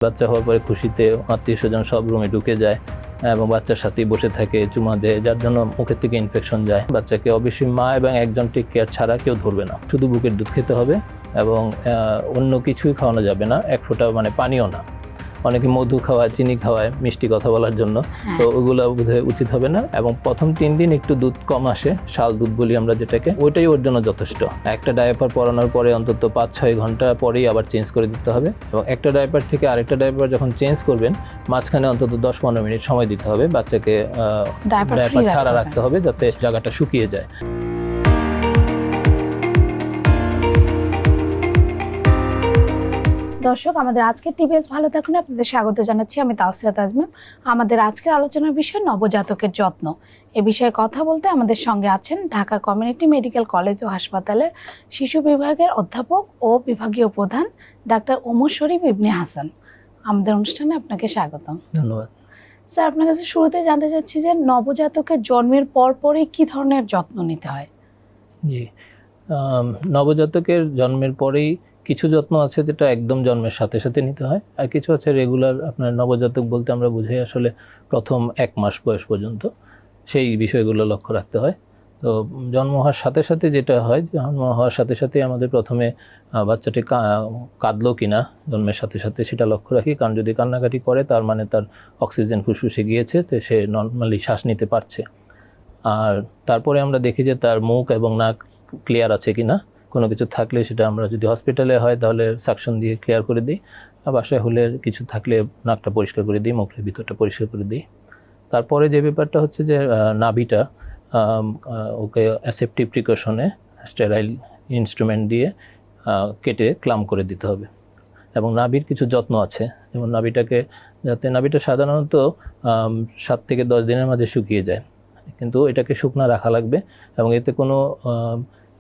বাচ্চা হওয়ার পরে খুশিতে আত্মীয়-স্বজন সব রুমে ঢুকে যায় এবং বাচ্চার সাথেই বসে থাকে, চুমা দেয়, যার জন্য মুখের থেকে ইনফেকশন যায়। বাচ্চাকে অবশ্যই মা এবং একজন টেক কেয়ার ছাড়া কেউ ধরবে না। শুধু বুকের দুধ খেতে হবে এবং অন্য কিছুই খাওয়ানো যাবে না, এক ফোঁটা পানিও না। অনেকে মধু খাওয়ায়, চিনি খাওয়ায় মিষ্টি কথা বলার জন্য, তো ওগুলো বোধহয় উচিত হবে না। এবং প্রথম 3 দিন একটু দুধ কম আসে, শাল দুধ বলি আমরা যেটাকে, ওইটাই ওর জন্য যথেষ্ট। একটা ডায়াপার পরানোর পরে অন্তত 5-6 ঘন্টা পরেই আবার চেঞ্জ করে দিতে হবে এবং একটা ডায়াপার থেকে আরেকটা ডায়াপার যখন চেঞ্জ করবেন মাঝখানে অন্তত 10-15 মিনিট সময় দিতে হবে। বাচ্চাকে ডায়াপার ছাড়া রাখতে হবে যাতে জায়গাটা শুকিয়ে যায়। দর্শক, আমাদের আজকের টিভিএস ভালো থাকুন আপনাদের স্বাগত জানাচ্ছি। আমি তাওসিয়া তাজমিম। আমাদের আজকের আলোচনার বিষয় নবজাতকের যত্ন। এ বিষয়ে কথা বলতে আমাদের সঙ্গে আছেন ঢাকা কমিউনিটি মেডিকেল কলেজ ও হাসপাতালের শিশু বিভাগের অধ্যাপক ও বিভাগীয় প্রধান ডাক্তার ওমর শরীফ ইবনে হাসান। আমাদের অনুষ্ঠানে আপনাকে স্বাগতম। ধন্যবাদ স্যার, আপনার কাছে শুরুতে জানতে চাচ্ছি যে নবজাতকের জন্মের পরপরই কি ধরনের যত্ন নিতে হয়? জি, নবজাতকের জন্মের পরেই কিছু যত্ন আছে যেটা একদম জন্মের সাথে সাথে নিতে হয়, আর কিছু আছে রেগুলার। আপনার নবজাতক বলতে আমরা বুঝাই আসলে প্রথম 1 মাস বয়স পর্যন্ত, সেই বিষয়গুলো লক্ষ্য রাখতে হয়। তো জন্ম হওয়ার সাথে সাথে যেটা হয়, জন্ম হওয়ার সাথে সাথে আমাদের প্রথমে বাচ্চাটি কাঁদলো কিনা জন্মের সাথে সাথে সেটা লক্ষ্য রাখি, কারণ যদি কান্নাকাটি করে তার মানে তার অক্সিজেন ফুসফুসে গিয়েছে, তো সে নর্মালি শ্বাস নিতে পারছে। আর তারপরে আমরা দেখি যে তার মুখ এবং নাক ক্লিয়ার আছে কিনা। কোনো কিছু থাকলে সেটা আমরা যদি হসপিটালে হয় তাহলে সাকশন দিয়ে ক্লিয়ার করে দিই, আর বাসায় হলে কিছু থাকলে নাকটা পরিষ্কার করে দিই, মুখের ভিতরটা পরিষ্কার করে দিই। তারপরে যে ব্যাপারটা হচ্ছে যে নাভিটা ওকে অ্যাসেপ্টিভ প্রিকশনে স্টেরাইল ইনস্ট্রুমেন্ট দিয়ে কেটে ক্লাম করে দিতে হবে। এবং নাভির কিছু যত্ন আছে, যেমন নাভিটা সাধারণত 7 থেকে 10 দিনের মাঝে শুকিয়ে যায়, কিন্তু এটাকে শুকনো রাখা লাগবে এবং এতে কোনো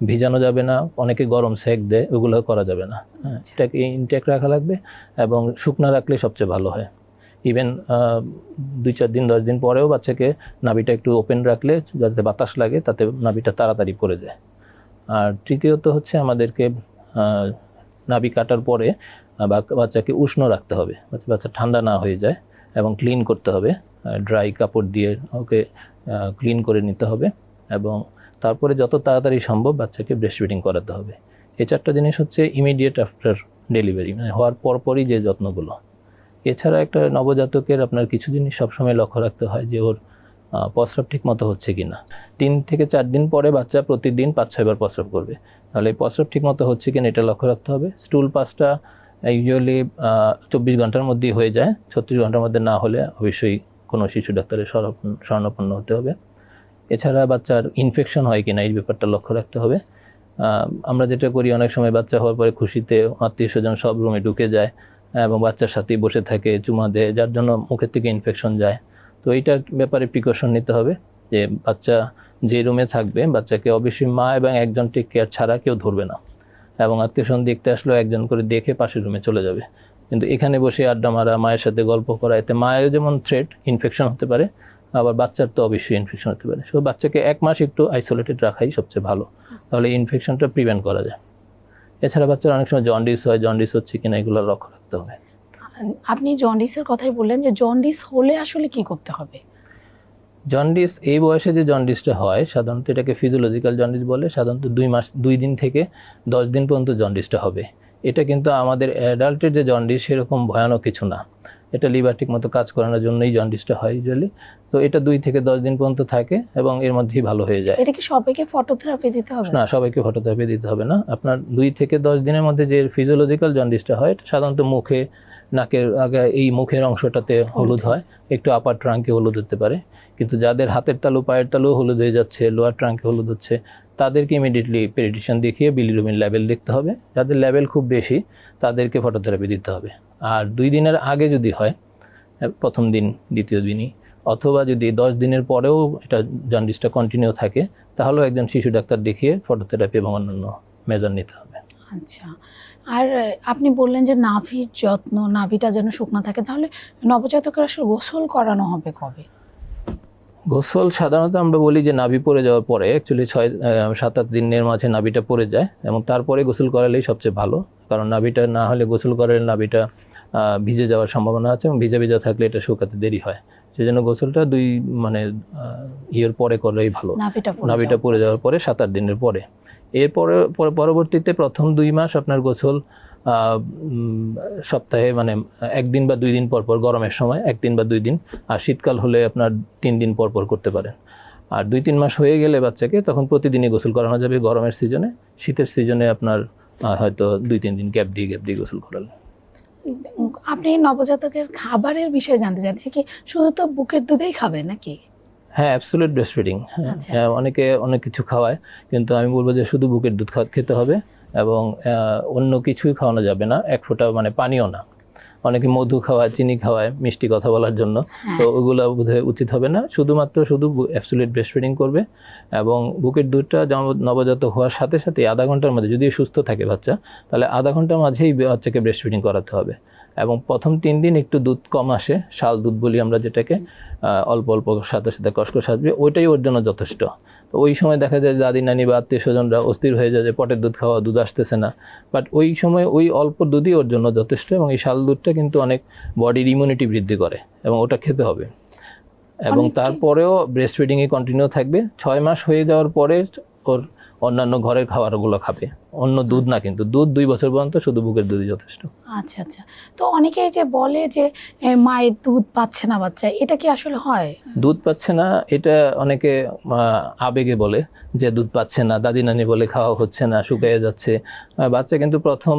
ভিজানো যাবে না। অনেকে গরম সেক দেয়, ওগুলো করা যাবে না। এটাকে ইনটেক রাখা লাগবে এবং শুকনো রাখলে সবচেয়ে ভালো হয়। ইভেন 2-4 দিন 10 দিন পরেও বাচ্চাকে নাভিটা একটু ওপেন রাখলে যাতে বাতাস লাগে, তাতে নাভিটা তাড়াতাড়ি পড়ে যায়। আর তৃতীয়ত হচ্ছে আমাদেরকে নাভি কাটার পরে বাচ্চাকে উষ্ণ রাখতে হবে, বাচ্চা ঠান্ডা না হয়ে যায়, এবং ক্লিন করতে হবে, ড্রাই কাপড় দিয়ে ওকে ক্লিন করে নিতে হবে। এবং তারপরে যত তাড়াতাড়ি সম্ভব বাচ্চাকে ব্রেস্ট ফিডিং করাতে হবে। এই 4টা জিনিস হচ্ছে ইমিডিয়েট আফটার ডেলিভারি, হওয়ার পরপরই যে যত্নগুলো। এছাড়া একটা নবজাতকের আপনার কিছু জিনিস সবসময় লক্ষ্য রাখতে হয় যে ওর প্রস্রাব ঠিক মতো হচ্ছে কিনা। 3 থেকে 4 দিন পরে বাচ্চা প্রতিদিন 5-6 বার প্রস্রাব করবে, তাহলে এই প্রস্রাব ঠিক মতো হচ্ছে কিনা এটা লক্ষ্য রাখতে হবে। স্টুল পাসটা ইউজুয়ালি 24 ঘন্টার মধ্যেই হয়ে যায়, 36 ঘন্টার মধ্যে না হলে অবশ্যই কোনো শিশু ডাক্তারের শরণাপন্ন হতে হবে। এছাড়া বাচ্চার ইনফেকশন হয় কিনা এই ব্যাপারটা লক্ষ্য রাখতে হবে। আমরা যেটা করি, অনেক সময় বাচ্চা হওয়ার পরে খুশিতে আত্মীয়-স্বজন সব রুমে ঢুকে যায় এবং বাচ্চার সাথেই বসে থাকে, চুমা দেয়, যার জন্য মুখের থেকে ইনফেকশন যায়। তো এইটার ব্যাপারে প্রিকশন নিতে হবে যে বাচ্চা যে রুমে থাকবে বাচ্চাকে অবশ্যই মা এবং একজন টেক কেয়ার ছাড়া কেউ ধরবে না, এবং আত্মীয়-স্বজন দেখতে আসলেও একজন করে দেখে পাশের রুমে চলে যাবে। কিন্তু এখানে বসে আড্ডা মারা, মায়ের সাথে গল্প করা, এতে মায়ের যেমন থ্রেট, ইনফেকশন হতে পারে, আবার বাচ্চার তো অবশ্যই ইনফেকশন হতে পারে। সো বাচ্চাকে 1 মাস একটু আইসোলেটেড রাখাই সবচেয়ে ভালো, তাহলে ইনফেকশনটা প্রিভেন্ট করা যায়। এছাড়া বাচ্চার অনেক সময় জন্ডিস হয়, জন্ডিস হচ্ছে কিনা এগুলো লক্ষ্য রাখতে হবে। আপনি জন্ডিসের কথাই বললেন, যে জন্ডিস হলে আসলে কি করতে হবে? জন্ডিস এই বয়সে যে জন্ডিসটা হয় সাধারণত এটাকে ফিজিওলজিক্যাল জন্ডিস বলে। সাধারণত 2 দিন থেকে 10 দিন পর্যন্ত জন্ডিসটা হবে। এটা কিন্তু আমাদের অ্যাডাল্টের যে জন্ডিস সেরকম ভয়ানক কিছু না, এটা লিভার ঠিক মতো কাজ করানোর জন্যই জন্ডিসটা হয় ইউজুয়ালি। তো এটা 2 থেকে 10 দিন পর্যন্ত থাকে এবং এর মধ্যেই ভালো হয়ে যায়। এটা কি সবাইকে ফটোথেরাপি দিতে হবে? না, সবাইকে ফটোথেরাপি দিতে হবে না। আপনার 2 থেকে 10 দিনের মধ্যে যে ফিজিওলজিক্যাল জন্ডিসটা হয় এটা সাধারণত মুখে, নাকের আগে এই মুখের অংশটাতে হলুদ হয়, একটু আপার ট্রাঙ্কে হলুদ হতে পারে। কিন্তু যাদের হাতের তালু, পায়ের তালু হলুদ হয়ে যাচ্ছে, লোয়ার ট্রাঙ্কে হলুদ হচ্ছে, তাদেরকে ইমিডিয়েটলি পেডিয়াট্রিশিয়ান দেখিয়ে বিলিরুবিন লেভেল দেখতে হবে। যাদের লেভেল খুব বেশি তাদেরকে ফটোথেরাপি দিতে হবে। আর 2 দিনের আগে যদি হয়, প্রথম দিন, দ্বিতীয় দিনই, অথবা যদি 10 দিনের পরেও এটা জন্ডিসটা কন্টিনিউ থাকে, তাহলেও একজন শিশু ডাক্তার দেখিয়ে ফটোথেরাপি এবং অন্যান্য মেজার নিতে হবে। আচ্ছা, আর আপনি বললেন যে নাভির যত্ন, নাভিটা যেন শুকনো থাকে, তাহলে নবজাতকের আসলে গোসল করানো হবে কবে? গোসল সাধারণত আমরা বলি যে নাভি পড়ে যাওয়ার পরে, অ্যাকচুয়ালি 7-8 দিনের মাঝে নাভিটা পড়ে যায় এবং তারপরে গোসল করালেই সবচেয়ে ভালো। কারণ নাভিটা না হলে, গোসল করালে নাভিটা ভিজে যাওয়ার সম্ভাবনা আছে এবং ভিজা ভিজা থাকলে এটা শুকাতে দেরি হয়। সেই জন্য গোসলটা ইয়ের পরে করলেই ভালো, নাভিটা পড়ে যাওয়ার পরে 7-8 দিনের পরে। এরপরে পরবর্তীতে প্রথম 2 মাস আপনার গোসল সপ্তাহে 1 দিন বা 2 দিন পর পর, গরমের সময় 1 দিন বা 2 দিন, আর শীতকাল হলে আপনার 3 দিন পর পর করতে পারেন। আর 2-3 মাস হয়ে গেলে বাচ্চাকে তখন প্রতিদিনই গোসল করানো যাবে গরমের সিজনে। শীতের সিজনে আপনার হয়তো 2-3 দিন গ্যাপ দিয়ে গোসল করালেন। আপনি নবজাতকের খাবারের বিষয়ে জানতে চাচ্ছি, কি শুধু তো বুকের দুধেই খাবে নাকি? হ্যাঁ, অ্যাবসলিউট ব্রেস্ট ফিডিং। অনেকে অনেক কিছু খাওয়ায়, কিন্তু আমি বলবো যে শুধু বুকের দুধ খেতে হবে এবং অন্য কিছুই খাওয়ানো যাবে না, এক ফোঁটা পানিও না। অনেকে মধু খাওয়ায়, চিনি খাওয়ায় মিষ্টি কথা বলার জন্য, তো ওগুলো বোধহয় উচিত হবে না। শুধু অ্যাবসলিউট ব্রেস্ট ফিডিং করবে এবং বুকের দুধটা নবজাতক হওয়ার সাথে সাথে আধা ঘন্টার মধ্যে, যদি সুস্থ থাকে বাচ্চা, তাহলে আধা ঘন্টার মাঝেই বাচ্চাকে ব্রেস্ট ফিডিং করাতে হবে। এবং প্রথম 3 দিন একটু দুধ কম আসে, শাল দুধ বলি আমরা যেটাকে, অল্প অল্প সাথে সাথে কসকস আসবে, ওইটাই ওর জন্য যথেষ্ট। তো ওই সময় দেখা যায় দাদি নানি বা আত্মীয় স্বজনরা অস্থির হয়ে যায় যে পটের দুধ খাওয়া, দুধ আসতেছে না। বাট ওই সময় ওই অল্প দুধই ওর জন্য যথেষ্ট, এবং এই শাল দুধটা কিন্তু অনেক বডির ইমিউনিটি বৃদ্ধি করে এবং ওটা খেতে হবে। এবং তারপরেও ব্রেস্ট ফিডিংয়ে কন্টিনিউ থাকবে। 6 মাস হয়ে যাওয়ার পরে ওর অন্যান্য ঘরের খাবারগুলো খাবে, অন্য দুধ না, কিন্তু দুধ 2 বছর পর্যন্ত শুধু বুকের দুধই যথেষ্ট। আচ্ছা আচ্ছা। তো অনেকেই যে বলে যে মায়ের দুধ পাচ্ছে না বাচ্চা, এটা কি আসলে হয়? দুধ পাচ্ছে না এটা অনেকে আবেগে বলে যে দুধ পাচ্ছে না, দাদি নানি বলে খাওয়া হচ্ছে না, শুকিয়ে যাচ্ছে। বাচ্চা কিন্তু প্রথম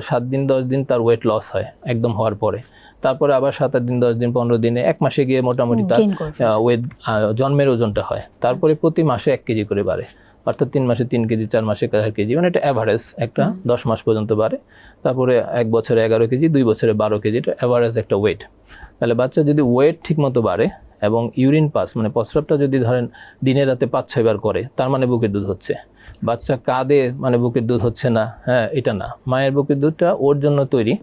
7 দিন 10 দিন তার ওয়েট লস হয় একদম হওয়ার পরে, তারপরে আবার 7-8 দিন 10 দিন 15 দিনে 1 মাসে গিয়ে মোটামুটি তার ওয়েট জন্মের ওজনটা হয়। তারপরে প্রতি মাসে 1 কেজি করে বাড়ে, অর্থাৎ 3 মাসে 3 কেজি, 4 মাসে 4 কেজি, এটা অ্যাভারেজ একটা 10 মাস পর্যন্ত বাড়ে। তারপরে 1 বছরে 11 কেজি, 2 বছরে 12 কেজি, এটা অ্যাভারেজ একটা ওয়েট। তাহলে বাচ্চা যদি ওয়েট ঠিক মতো বাড়ে এবং ইউরিন পাস প্রস্রাবটা যদি ধরেন দিনে রাতে 5-6 বার করে, তার বুকের দুধ হচ্ছে। বাচ্চা কাঁদে বুকের দুধ হচ্ছে না, হ্যাঁ, এটা না। মায়ের বুকের দুধটা ওর জন্য তৈরি,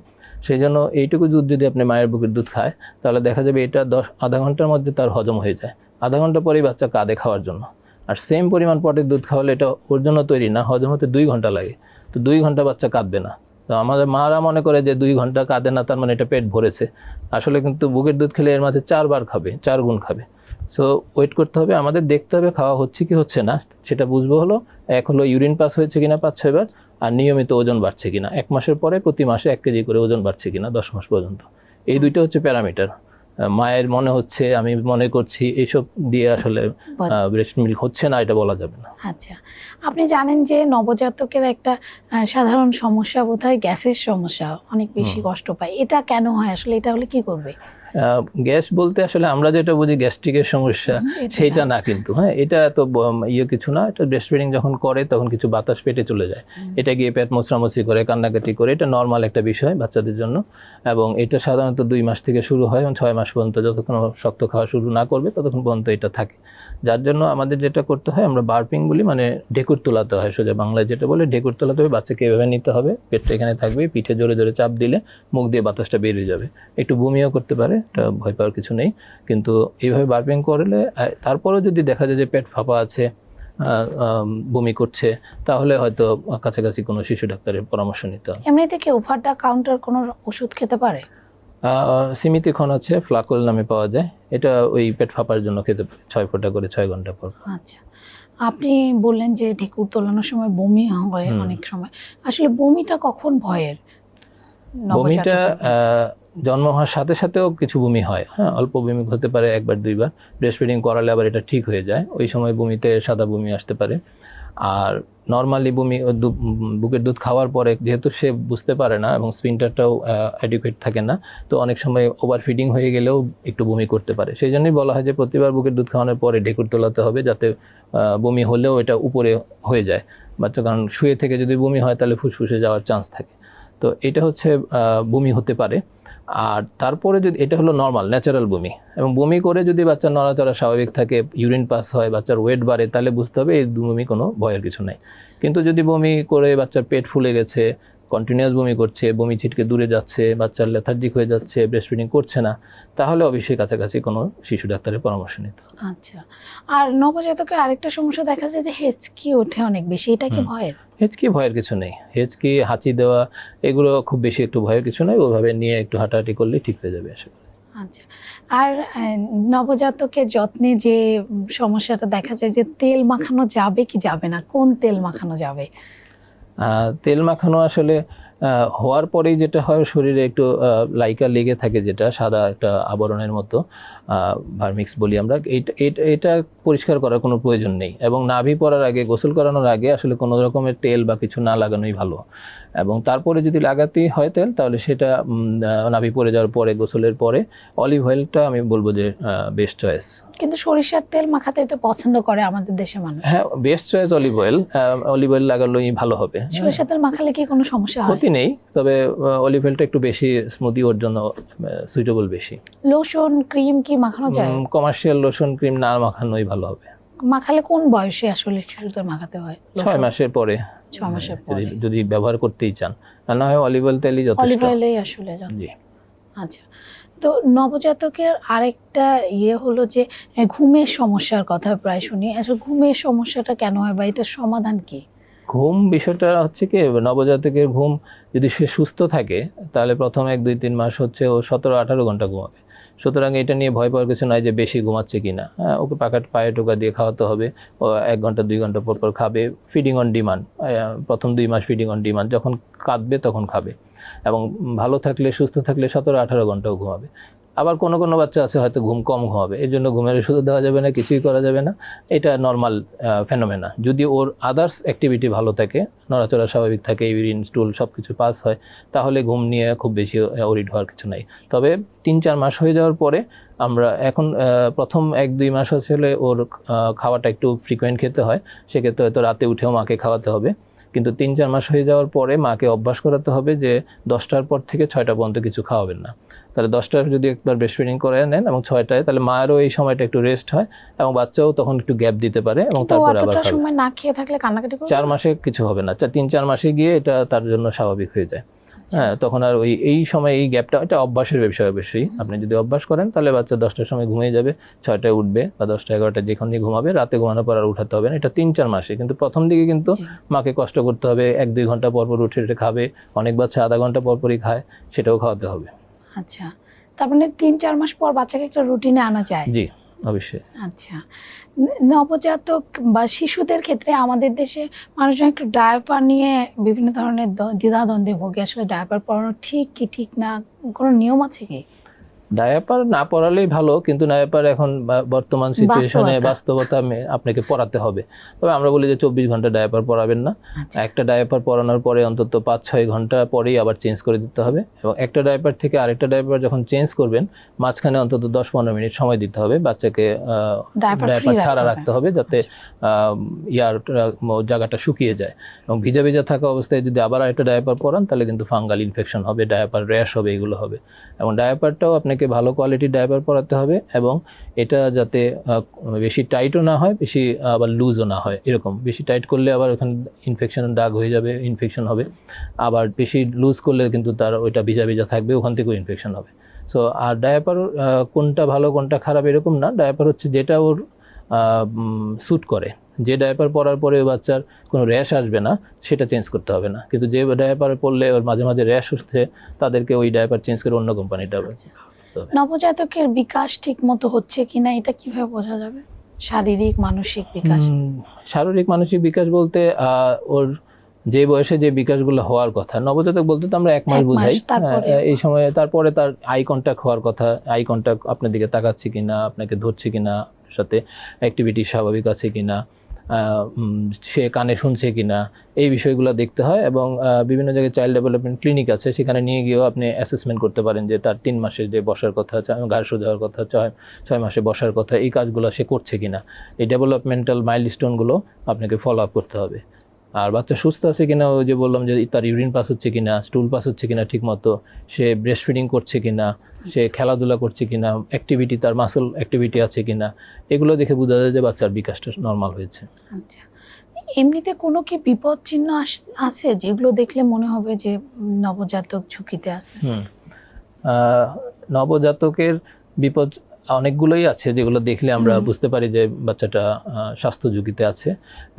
সেই জন্য এইটুকু দুধ যদি আপনি মায়ের বুকের দুধ খায়, তাহলে দেখা যাবে এটা আধা ঘন্টার মধ্যে তার হজম হয়ে যায়। আধা ঘন্টা পরেই বাচ্চা কাঁদে খাওয়ার জন্য। আর সেম পরিমাণ পটের দুধ খাওয়ালে এটা ওর জন্য তৈরি না, হজম হতে 2 ঘন্টা লাগে। তো 2 ঘন্টা বাচ্চা কাঁদবে না। তো আমাদের মারা মনে করে যে 2 ঘন্টা কাঁদে না, তার এটা পেট ভরেছে। আসলে কিন্তু বুকের দুধ খেলে এর মাঝে 4 বার খাবে, 4 গুণ খাবে। সো ওয়েট করতে হবে, আমাদের দেখতে হবে খাওয়া হচ্ছে কি হচ্ছে না, সেটা বুঝবো হলো এক হলো ইউরিন পাস হয়েছে কিনা 5-6 বার, আর নিয়মিত ওজন বাড়ছে কিনা। 1 মাসের পরে প্রতি মাসে 1 কেজি করে ওজন বাড়ছে কিনা 10 মাস পর্যন্ত। এই দুইটা হচ্ছে প্যারামিটার। মায়ের মনে হচ্ছে, আমি মনে করছি, এইসব দিয়ে আসলে ব্রেস্ট মিল্ক হচ্ছে না এটা বলা যাবে না। আচ্ছা, আপনি জানেন যে নবজাতকের একটা সাধারণ সমস্যা বোধহয় গ্যাসের সমস্যা, অনেক বেশি কষ্ট পায়। এটা কেন হয় আসলে? এটা হলে কি করবে? গ্যাস বলতে আসলে আমরা যেটা বুঝি গ্যাস্ট্রিকের সমস্যা, সেইটা না কিন্তু। হ্যাঁ, এটা তো কিছু না। এটা ব্রেস্ট ফিডিং যখন করে তখন কিছু বাতাস পেটে চলে যায়, এটা গিয়ে পেট মোছরামুছি করে, কান্নাকাটি করে, এটা নর্মাল একটা বিষয় বাচ্চাদের জন্য। এবং এটা সাধারণত 2 মাস থেকে শুরু হয় এবং 6 মাস পর্যন্ত, যতক্ষণ শক্ত খাওয়া শুরু না করবে ততক্ষণ পর্যন্ত এটা থাকে। যার জন্য আমাদের যেটা করতে হয়, আমরা বার্পিং বলি, ঢেকুর তোলাতে হয়, সোজা বাংলায় যেটা বলে ঢেকুর তোলাতে হবে। বাচ্চাকে এভাবে নিতে হবে, পেটটা এখানে থাকবে, পিঠে জোরে জোরে চাপ দিলে মুখ দিয়ে বাতাসটা বেরিয়ে যাবে। একটু বমিও করতে পারে, এটা ভয় পাওয়ার কিছু নেই। কিন্তু এইভাবে বার্পিং করলে, তারপরেও যদি দেখা যায় যে পেট ফাঁপা আছে, বমি করছে, তাহলে হয়তো কাছাকাছি কোনো শিশু ডাক্তারের পরামর্শ নিতে হবে। এমনিতে কি ওভার দ্য কাউন্টার কোনো ওষুধ খেতে পারে? সিমিতিখন আছে, ফ্লাকল নামে পাওয়া যায়, এটা ওই পেট ফাঁপার জন্য খেতে পারে 6 ফোঁটা করে 6 ঘন্টা পর। আচ্ছা, আপনি বললেন যে ঢেকুর তোলানোর সময় বমি হয় অনেক সময়, আসলে বমিটা কখন ভয়ের? বমিটা জন্ম হওয়ার সাথে সাথেও কিছু বমি হয়, হ্যাঁ, অল্প বমি হতে পারে 1 বার 2 বার। ব্রেস্ট ফিডিং করালে আবার এটা ঠিক হয়ে যায়, ওই সময় বমিতে সাদা বমি আসতে পারে। আর নর্মালি বমি বুকের দুধ খাওয়ার পরে, যেহেতু সে বুঝতে পারে না এবং স্পিনটারটাও অ্যাডিকুয়েট থাকে না, তো অনেক সময় ওভার ফিডিং হয়ে গেলেও একটু বমি করতে পারে। সেই জন্যই বলা হয় যে প্রতিবার বুকের দুধ খাওয়ানোর পরে ঢেকুর তোলাতে হবে, যাতে বমি হলেও এটা উপরে হয়ে যায় বাচ্চা। কারণ শুয়ে থেকে যদি বমি হয় তাহলে ফুসফুসে যাওয়ার চান্স থাকে। তো এটা হচ্ছে বমি হতে পারে। আর তারপরে যদি এটা হলো নর্মাল ন্যাচারাল বমি, এবং বমি করে যদি বাচ্চার নড়াচড়া স্বাভাবিক থাকে, ইউরিন পাস হয়, বাচ্চার ওয়েট বাড়ে, তাহলে বুঝতে হবে এই বমি কোনো ভয়ের কিছু নেই। কিন্তু যদি বমি করে বাচ্চার পেট ফুলে গেছে, কন্টিনিউয়াস বমি করছে, বমি ছিটকে দূরে যাচ্ছে, বাচ্চার লেথার্জিক হয়ে যাচ্ছে, ব্রেস্ট ফিডিং করছে না, তাহলে অবশ্যই কাছাকাছি কোনো শিশু ডাক্তারের পরামর্শ নিতে হবে। আচ্ছা, আর নবজাতকের আরেকটা সমস্যা দেখা যায় যে হেঁচকি ওঠে অনেক বেশি, এটা কি ভয়ের? হেঁচকি ভয়ের কিছু নেই, হেঁচকি হাঁচি দেওয়া এগুলো খুব বেশি একটু ভয়ের কিছু নয়, ওইভাবে নিয়ে একটু হাঁটাহাঁটি করলে ঠিক হয়ে যাবে আশা করি। আচ্ছা, আর নবজাতকের যত্নে যে সমস্যাটা দেখা যায় যে তেল মাখানো যাবে কি যাবে না, কোন তেল মাখানো যাবে? তেল মাখানো আসলে হওয়ার পরেই যেটা হয়, শরীরে একটু লাইকা লেগে থাকে, যেটা সাদা একটা আবরণের মতো, ভার্মিক্স বলি আমরা, এটা পরিষ্কার করার কোনো প্রয়োজন নেই। এবং নাভি পরার আগে, গোসল করানোর আগে আসলে কোনো রকমের তেল বা কিছু না লাগানোই ভালো। এবং তারপরে যদি লাগাতেই হয় তেল, তাহলে সেটা নাভি পরে যাওয়ার পরে, গোসলের পরে অলিভ অয়েলটা আমি বলবো যে বেস্ট চয়েস। কিন্তু সরিষার তেল মাখাতে তো পছন্দ করে আমাদের দেশের মানুষ। হ্যাঁ, best choice olive oil. Olive oil লাগালেই ভালো হবে। সরিষার তেল মাখালে কি কোনো সমস্যা হয়? ক্ষতি নেই, তবে অলিভ অয়েলটা একটু বেশি স্মুদি, ওর জন্য সুইটেবল বেশি। লোশন ক্রিম কি মাখানো যায়? কমার্শিয়াল লোশন ক্রিম না মাখানোই ভালো হবে। মাখালে কোন বয়সে আসলে শিশুদের মাখাতে হয়? 6 মাসের পরে, 6 মাসের পরে যদি ব্যবহার করতেই চান, আর না হয় অলিভ অয়েল তেলই যথেষ্ট। অলিভ অয়েলেই আসলে যথেষ্ট। জি। আচ্ছা, তো নবজাতকের আরেকটা হলো যে ঘুমের সমস্যার কথা প্রায় শুনি, আসলে ঘুমের সমস্যাটা কেন হয় বা এটার সমাধান কি? ঘুম বিষয়টা হচ্ছে কি, নবজাতকের ঘুম যদি সে সুস্থ থাকে, তাহলে প্রথম 1-2-3 মাস হচ্ছে ও 17-18 ঘন্টা ঘুমাবে। সুতরাং এটা নিয়ে ভয় পাওয়ার কিছু নাই যে বেশি ঘুমাচ্ছে কিনা। হ্যাঁ, ওকে পায়ে টোকা দিয়ে খাওয়াতে হবে, ও 1 ঘন্টা 2 ঘন্টা পর পর খাবে, ফিডিং অন ডিমান্ড। প্রথম 2 মাস ফিডিং অন ডিমান্ড, যখন কাঁদবে তখন খাবে। এবং ভালো থাকলে, সুস্থ থাকলে 17-18 ঘন্টাও ঘুমাবে। আবার কোনো কোনো বাচ্চা আছে হয়তো ঘুম কম ঘুমাবে, এর জন্য ঘুমের ওষুধ দেওয়া যাবে না, কিছুই করা যাবে না, এটা নর্মাল ফেনোমেনা। যদি ওর আদার্স অ্যাক্টিভিটি ভালো থাকে, নড়াচড়া স্বাভাবিক থাকে, ইউরিন স্টুল সব কিছু পাস হয়, তাহলে ঘুম নিয়ে খুব বেশি ওরিড হওয়ার কিছু নাই। তবে 3-4 মাস হয়ে যাওয়ার পরে আমরা এখন প্রথম 1-2 মাস হলে ওর খাওয়াটা একটু ফ্রিকোয়েন্ট খেতে হয়, সেক্ষেত্রে হয়তো রাতে উঠেও মাকে খাওয়াতে হবে। কিন্তু 3-4 মাস হয়ে যাওয়ার পরে মাকে অভ্যাস করাতে হবে যে 10টার পর থেকে 6টা পর্যন্ত কিছু খাওয়াবেন না। তাহলে 10টায় যদি একবার ব্রেস্ট ফিডিং করে নেন এবং 6টায়, তাহলে মায়েরও এই সময়টা একটু রেস্ট হয় এবং বাচ্চাও তখন একটু গ্যাপ দিতে পারে এবং তারপরে আবার খাবে। সময় না খেয়ে থাকলে কান্নাকাটি করবে? 4 মাসে কিছু হবে না, 3-4 মাসে গিয়ে এটা তার জন্য স্বাভাবিক হয়ে যায়। হ্যাঁ, তখন আর এই সময় এই গ্যাপটা, এটা অভ্যাসের বিষয় অবশ্যই। আপনি যদি অভ্যাস করেন তাহলে বাচ্চা 10টার সময় ঘুমিয়ে যাবে, 6টায় উঠবে বা 10টা-11টা যেখান দিয়ে ঘুমাবে, রাতে ঘুমানোর পর আর উঠাতে হবে না। এটা 3-4 মাসে, কিন্তু প্রথম দিকে কিন্তু মাকে কষ্ট করতে হবে, 1-2 ঘন্টা পর পর উঠে খাবে, অনেক বাচ্চা আধা ঘন্টা পর পরই খায়, সেটাও খাওয়াতে হবে। আচ্ছা, তার মানে 3-4 মাস পর বাচ্চাকে একটা রুটিনে আনা যায়? জি, অবশ্যই। আচ্ছা, নবজাতক বা শিশুদের ক্ষেত্রে আমাদের দেশে মানুষজন একটু ডায়াপার নিয়ে বিভিন্ন ধরনের দ্বিধাদ্বন্দ্বে ভোগে, আসলে ডায়াপার পরানো ঠিক কি ঠিক না, কোনো নিয়ম আছে কি? ডায়াপার না পরালেই ভালো, কিন্তু ডায়াপার এখন বর্তমান সিচুয়েশনে বাস্তবতা আপনাকে পরাতে হবে। তবে আমরা বলি যে 24 ঘন্টা ডায়াপার পরাবেন না। একটা ডায়াপার পরানোর পরে অন্তত 5-6 ঘন্টা পরেই আবার চেঞ্জ করে দিতে হবে, এবং একটা ডায়াপার থেকে আরেকটা ডায়াপার যখন চেঞ্জ করবেন, মাঝখানে অন্তত 10-15 মিনিট সময় দিতে হবে, বাচ্চাকে ডায়াপার ছাড়া রাখতে হবে, যাতে জায়গাটা শুকিয়ে যায়। এবং ভিজা ভিজা থাকা অবস্থায় যদি আবার একটা ডায়াপার পরান, তাহলে কিন্তু ফাঙ্গাল ইনফেকশন হবে, ডায়াপার র্যাশ হবে, এগুলো হবে। এবং ডায়াপারটাও আপনাকে ভালো কোয়ালিটির ডায়াপার পরাতে হবে, এবং এটা যাতে বেশি টাইটও না হয়, বেশি আবার লুজও না হয়। এরকম বেশি টাইট করলে আবার ওখানে ইনফেকশনের দাগ হয়ে যাবে, ইনফেকশন হবে। আবার বেশি লুজ করলে কিন্তু তার ওইটা ভিজা ভিজা থাকবে, ওখান থেকেও ইনফেকশন হবে। সো আর ডায়াপার কোনটা ভালো কোনটা খারাপ এরকম না, ডায়াপার হচ্ছে যেটা ওর স্যুট করে। যে ডায়াপার পরার পরে বাচ্চার কোনো র্যাশ আসবে না, সেটা চেঞ্জ করতে হবে না। কিন্তু যে ডায়াপার পরলে ওর মাঝে মাঝে র্যাশ হচ্ছে, তাদেরকে ওই ডায়াপার চেঞ্জ করে অন্য কোম্পানিটা। নবজাতকের বিকাশ ঠিক মতো হচ্ছে কিনা এটা কিভাবে বোঝা যাবে? শারীরিক মানসিক বিকাশ? শারীরিক মানসিক বিকাশ বলতে ওর যে বয়সে যে বিকাশগুলো হওয়ার কথা, নবজাতক বলতে তো আমরা 1 মাস বুঝাই, এই সময়ে তারপরে তার আই কন্ট্যাক্ট হওয়ার কথা। আই কন্ট্যাক্ট আপনার দিকে তাকাচ্ছে কিনা, আপনাকে ধরছে কিনা, সাথে অ্যাক্টিভিটি স্বাভাবিক আছে কিনা, সে কানে শুনছে কিনা, এই বিষয়গুলো দেখতে হয়। এবং বিভিন্ন জায়গায় চাইল্ড ডেভেলপমেন্ট ক্লিনিক আছে, সেখানে নিয়ে গিয়েও আপনি অ্যাসেসমেন্ট করতে পারেন যে তার 3 মাসে যে বসার কথা, ঘাড় সোজা হওয়ার কথা, 6 মাসে বসার কথা, এই কাজগুলো সে করছে কিনা। এই ডেভেলপমেন্টাল মাইলস্টোনগুলো আপনাকে ফলো আপ করতে হবে। আর বাচ্চা সুস্থ আছে কিনা, ওই যে বললাম যে তার ইউরিন পাস হচ্ছে কিনা, স্টুল পাস হচ্ছে কিনা ঠিক মতো, সে ব্রেস্ট ফিডিং করছে কিনা, সে খেলাধুলা করছে কিনা, অ্যাক্টিভিটি, তার মাসল অ্যাক্টিভিটি আছে কিনা, এগুলো দেখে বোঝা যায় যে বাচ্চার বিকাশটা নর্মাল হয়েছে। আচ্ছা, এমনিতে কোনো কি বিপদ চিহ্ন আছে যেগুলো দেখলে মনে হবে যে নবজাতক ঝুঁকিতে আছে? নবজাতকের বিপদ অনেকগুলোই আছে, যেগুলো দেখলে আমরা বুঝতে পারি যে বাচ্চাটা স্বাস্থ্য ঝুঁকিতে আছে,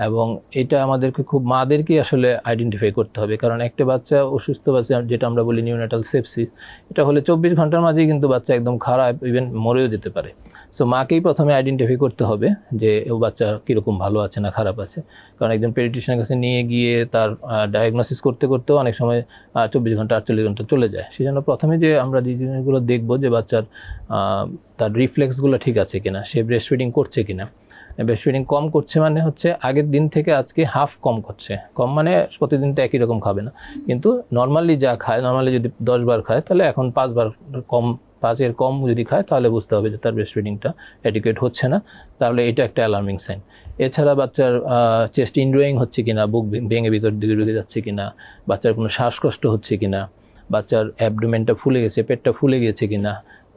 এবং এটা আমাদেরকে খুব মাদেরকেই আসলে আইডেন্টিফাই করতে হবে। কারণ একটা বাচ্চা অসুস্থ বাচ্চা, যেটা আমরা বলি নিউনেটাল সেপসিস, এটা হলে 24 ঘন্টার মাঝেই কিন্তু বাচ্চা একদম খারাপ, ইভেন মরেও যেতে পারে। সো মাকেই প্রথমে আইডেন্টিফাই করতে হবে যে ও বাচ্চা কীরকম ভালো আছে না খারাপ আছে। কারণ একজন পেডিয়াট্রিশিয়ানের কাছে নিয়ে গিয়ে তার ডায়াগনোসিস করতে করতেও অনেক সময় 24 ঘন্টা 48 ঘন্টা চলে যায়। সেই জন্য প্রথমে যে আমরা যে জিনিসগুলো দেখবো যে বাচ্চার তার রিফ্লেক্সগুলো ঠিক আছে কিনা, সে ব্রেস্ট ফিডিং করছে কিনা। ব্রেস্ট ফিডিং কম করছে মানে হচ্ছে আগের দিন থেকে আজকে হাফ কম করছে। কম মানে প্রতিদিন তো একই রকম খাবে না, কিন্তু নর্মালি যা খায়, নর্মালি যদি 10 বার খায় তাহলে এখন 5 বার কম, 5-এর কম যদি খায় তাহলে বুঝতে হবে যে তার ব্রেস্ট ফিডিংটা অ্যাডিকুয়েট হচ্ছে না। তাহলে এটা একটা অ্যালার্মিং সাইন। এছাড়া বাচ্চার চেস্ট ইনড্রয়িং হচ্ছে কিনা, বুক ভেঙে ভিতর দিকে ঢুকে যাচ্ছে কিনা, বাচ্চার কোনো শ্বাসকষ্ট হচ্ছে কিনা, বাচ্চার অ্যাবডোমেনটা ফুলে গেছে, পেটটা ফুলে গেছে কিনা,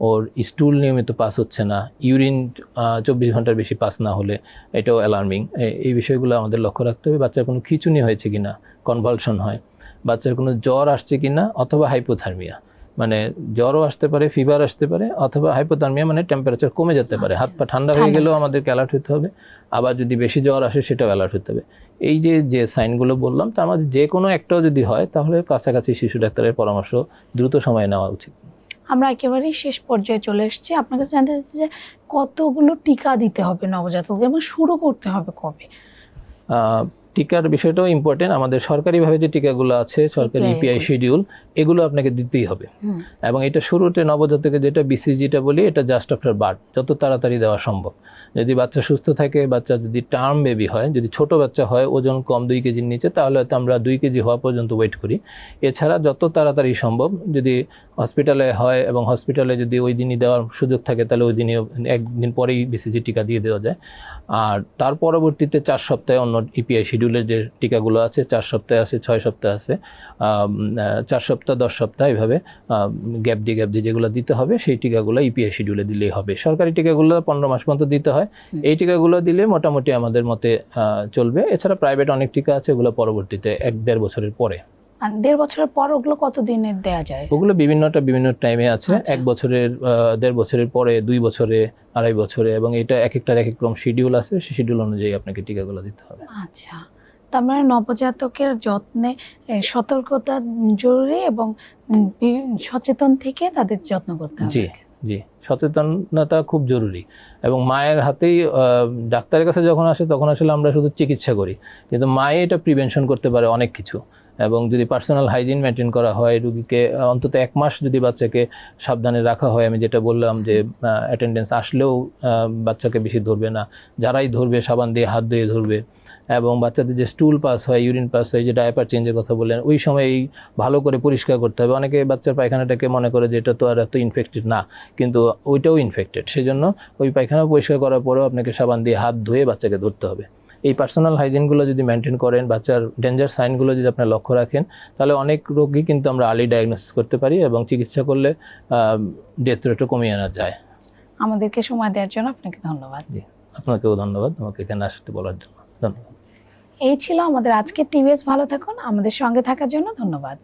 ওর স্টুল নিয়মিত পাস হচ্ছে না, ইউরিন 24 ঘন্টার বেশি পাস না হলে এটাও অ্যালার্মিং। এই বিষয়গুলো আমাদের লক্ষ্য রাখতে হবে। বাচ্চার কোনো খিঁচুনি হয়েছে কিনা, কনভালশন হয়, বাচ্চার কোনো জ্বর আসছে কিনা, অথবা হাইপোথার্মিয়া, মানে জ্বরও আসতে পারে, ফিভার আসতে পারে, অথবা হাইপোথার্মিয়া মানে টেম্পারেচার কমে যেতে পারে, হাত পা ঠান্ডা হয়ে গেলেও আমাদেরকে অ্যালার্ট হতে হবে। আবার যদি বেশি জ্বর আসে সেটাও অ্যালার্ট হতে হবে। এই যে সাইনগুলো বললাম, তার মধ্যে যে কোনো একটাও যদি হয় তাহলে কাছাকাছি শিশু ডাক্তারের পরামর্শ দ্রুত সময়ে নেওয়া উচিত। আমরা একেবারেই শেষ পর্যায়ে চলে এসেছি। আপনার কাছে জানতে চাচ্ছি যে কতগুলো টিকা দিতে হবে নবজাতককে এবং শুরু করতে হবে কবে? টিকার বিষয়টাও ইম্পর্টেন্ট। আমাদের সরকারিভাবে যে টিকাগুলো আছে, সরকারি ইপিআই শিডিউল, এগুলো আপনাকে দিতেই হবে। এবং এটা শুরুতে নবজাতকের যেটা বিসিজিটা বলি, এটা জাস্ট আফটার বার্থ, যত তাড়াতাড়ি দেওয়া সম্ভব। যদি বাচ্চা সুস্থ থাকে, বাচ্চা যদি টার্ম বেবি হয়, যদি ছোট বাচ্চা হয়, ওজন কম 2 কেজির নিচে, তাহলে হয়তো আমরা 2 কেজি হওয়া পর্যন্ত ওয়েট করি। এছাড়া যত তাড়াতাড়ি সম্ভব, যদি হসপিটালে হয় এবং হসপিটালে যদি ওই দিনই দেওয়ার সুযোগ থাকে, তাহলে ওই দিনই একদিন পরেই বিসিজি টিকা দিয়ে দেওয়া যায়। আর তার পরবর্তীতে 4 সপ্তাহে অন্য ইপিআই শিডিউলের যে টিকাগুলো আছে, 4 সপ্তাহে আছে, 6 সপ্তাহে আছে, 4 সপ্তাহ 10 সপ্তাহ এইভাবে গ্যাপ দিয়ে যেগুলো দিতে হবে, সেই টিকাগুলো ইপিআই শিডিউলে দিলেই হবে। সরকারি টিকাগুলো 15 মাস পর্যন্ত দিতে হয়। এই টিকাগুলো দিলে মোটামুটি আমাদের মতে চলবে। এছাড়া প্রাইভেট অনেক টিকা আছে, ওগুলো পরবর্তীতে 1-1.5 বছরের পরে। 1.5 বছরের পর ওগুলো কত দিনের দেয়া যায়? ওগুলো বিভিন্ন টাইমে আছে। 1 বছরের, 1.5 বছরের পরে, 2 বছরে, 2.5 বছরে, এবং এটা এক একটার এক এক রকম শিডিউল আছে, সেই শিডিউল অনুযায়ী আপনাকে টিকাগুলো দিতে হবে। আচ্ছা, তার মানে নবজাতকের যত্নে সতর্কতা জরুরি এবং সচেতন থেকে তাদের যত্ন করতে হবে। জি, সচেতনতা খুব জরুরি। এবং মায়ের হাতেই, ডাক্তারের কাছে যখন আসে তখন আসলে আমরা শুধু চিকিৎসা করি, কিন্তু মায়ে এটা প্রিভেনশন করতে পারে অনেক কিছু। এবং যদি পার্সোনাল হাইজিন মেনটেন করা হয়, রুগীকে অন্তত 1 মাস যদি বাচ্চাকে সাবধানে রাখা হয়, আমি যেটা বললাম যে অ্যাটেন্ডেন্স আসলেও বাচ্চাকে বেশি ধরবে না, যারাই ধরবে সাবান দিয়ে হাত ধুয়ে ধরবে, এবং বাচ্চাদের যে স্টুল পাস হয়, ইউরিন পাস হয়, যে ডায়াপার চেঞ্জের কথা বললেন, ওই সময় ভালো করে পরিষ্কার করতে হবে। অনেকে বাচ্চার পায়খানাটাকে মনে করে যে এটা তো আর এত ইনফেক্টেড না, কিন্তু ওইটাও ইনফেক্টেড। সেজন্য ওই পায়খানা পরিষ্কার করার পরেও আপনাকে সাবান দিয়ে হাত ধুয়ে বাচ্চাকে ধরতে হবে। এই পার্সোনাল হাইজিনগুলো যদি মেনটেন করেন, বাচ্চার ডেঞ্জার সাইনগুলো যদি আপনার লক্ষ্য রাখেন, তাহলে অনেক রোগী কিন্তু আমরা আর্লি ডায়াগনোসিস করতে পারি এবং চিকিৎসা করলে ডেথ রেটও কমিয়ে আনা যায়। আমাদেরকে সময় দেওয়ার জন্য আপনাকে ধন্যবাদ। জি, আপনাকেও ধন্যবাদ আমাকে এখানে আসতে বলার জন্য। ধন্যবাদ। এই ছিল আমাদের আজকের টিভিএস ভালো থাকুন। আমাদের সঙ্গে থাকার জন্য ধন্যবাদ।